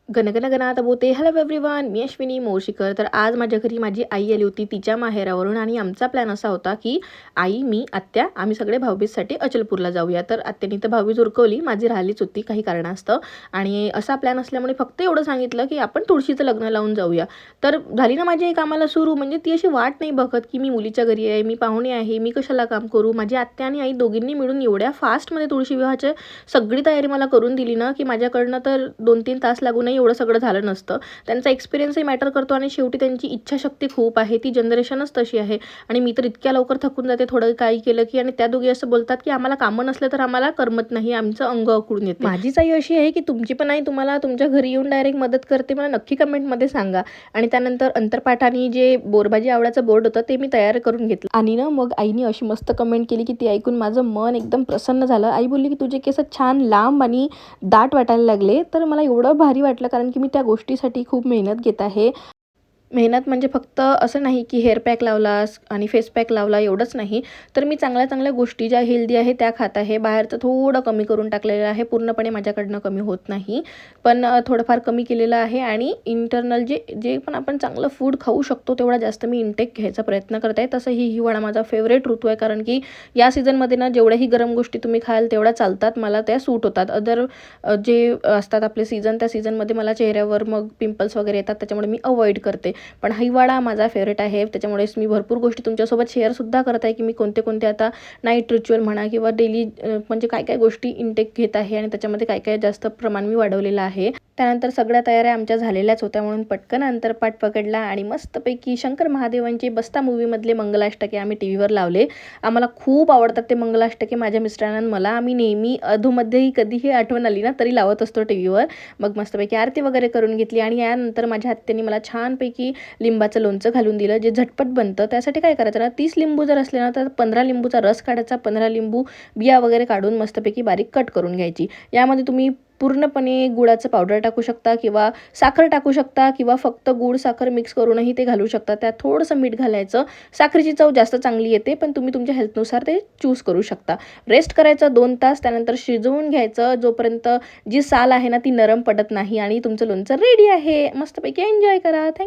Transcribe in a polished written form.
गणगण गणात बोते. Hello everyone, मी अश्विनी मोर्शीकर. तर आज माझ्या घरी माझी आई आली होती तिच्या माहेरावरून आणि आमचा प्लॅन असा होता की आई, मी, आत्या आम्ही सगळे भाऊबीजसाठी अचलपूरला जाऊया. तर आत्यानी तर भाऊबीज उरकवली, माझी राहिलीच होती काही कारणास्तव. आणि असा प्लॅन असल्यामुळे फक्त एवढं सांगितलं की आपण तुळशीचं लग्न लावून जाऊया. तर झाली ना माझी आई कामाला सुरू. म्हणजे ती अशी वाट नाही बघत की मी मुलीच्या घरी आहे, मी पाहुणे आहे, मी कशाला काम करू. माझी आत्या आणि आई दोघींनी मिळून एवढ्या फास्टमध्ये तुळशी विवाहाची सगळी तयारी मला करून दिली ना की माझ्याकडनं तर 2-3 तास लागू नये एवढं सगळं झालं नसतं. त्यांचा एक्सपिरियन्सही मॅटर करतो आणि शेवटी त्यांची इच्छाशक्ती खूप आहे, ती जनरेशनच तशी आहे. आणि मी तर इतक्या लवकर थकून जाते थोडं काही केलं की. आणि त्या दोघी असं बोलतात की आम्हाला कामं नसलं तर आम्हाला करमत नाही, आमचं अंग अकडून येते. माझीच आई अशी आहे की तुमची पण आई तुम्हाला तुमच्या घरी येऊन डायरेक्ट मदत करते, मला नक्की कमेंटमध्ये सांगा. आणि त्यानंतर अंतरपाठाने जे बोरबाजी आवळ्याचं बोर्ड होतं ते मी तयार करून घेतलं. आणि ना मग आईने अशी मस्त कमेंट केली की ती ऐकून माझं मन एकदम प्रसन्न झालं. आई बोलली की तुझे केस छान लांब आणि दाट वाटायला लागले. तर मला एवढं भारी वाटलं कारण की मी त्या गोष्टीसाठी खूप मेहनत घेत आहे. मेहनत म्हणजे फक्त असं नाही की हेअर पॅक लावलास आणि फेस पॅक लावला एवढंच नाही, तर मी चांगल्या चांगल्या गोष्टी ज्या हेल्दी आहे त्या खात आहे. बाहेरचं थोडं कमी करून टाकलेलं आहे, पूर्णपणे माझ्याकडनं कमी होत नाही, पण थोडंफार कमी केलेलं आहे. आणि इंटरनल जे जे पण आपण चांगलं फूड खाऊ शकतो तेवढा जास्त मी इंटेक घ्यायचा प्रयत्न करत आहे. तसं ही हिवाळा माझा फेवरेट ऋतू आहे, कारण की या सीझनमध्ये ना जेवढ्याही गरम गोष्टी तुम्ही खाल तेवढ्या चालतात, मला त्या सूट होतात. अदर जे असतात आपले सीझन, त्या सीझनमध्ये मला चेहऱ्यावर मग पिंपल्स वगैरे येतात, त्याच्यामुळे मी अवॉइड करते. पण हिवाळा माझा फेवरेट आहे, त्याच्यामुळेच मी भरपूर गोष्टी तुमच्यासोबत शेअरसुद्धा करत आहे की मी कोणते कोणते आता नाईट रिच्युअल म्हणा किंवा डेली म्हणजे काय काय गोष्टी इंटेक घेत आहे आणि त्याच्यामध्ये काय काय जास्त प्रमाण मी वाढवलेलं आहे. त्यानंतर सगळ्या तयाऱ्या आमच्या झालेल्याच होत्या म्हणून पटकन अंतरपाठ पकडला आणि मस्तपैकी शंकर महादेवांचे बस्ता मूवीमधले मंगलाष्टके आम्ही टी व्हीवर लावले. आम्हाला खूप आवडतात ते मंगलाष्टके, माझ्या मिस्टरांना मला. आम्ही नेहमी अधूमध्येही कधीही आठवण आली ना तरी लावत असतो टी व्हीवर. मग मस्तपैकी आरती वगैरे करून घेतली आणि यानंतर माझ्या हत्यांनी मला छानपैकी लिंबाचं लोणचं घालून दिलं, जे झटपट बनतं. त्यासाठी काय करायचं ना, 30 लिंबू जर असले ना तर 15 लिंबूचा रस काढायचा, 15 लिंबू बिया वगैरे काढून मस्तपैकी बारीक कट करून घ्यायची. यामध्ये तुम्ही पूर्णपणे गुळाचं पावडर टाकू शकता किंवा साखर टाकू शकता किंवा फक्त गुळ साखर मिक्स करूनही ते घालू शकता. त्यात थोडंसं मीठ घालायचं. साखरेची चव जास्त चांगली येते, पण तुम्ही तुमच्या हेल्थनुसार ते चूज करू शकता. रेस्ट करायचं 2 तास, त्यानंतर शिजवून घ्यायचं जोपर्यंत जी साल आहे ना ती नरम पडत नाही आणि तुमचं लोणचं रेडी आहे. मस्तपैकी एन्जॉय करा. थँक्यू.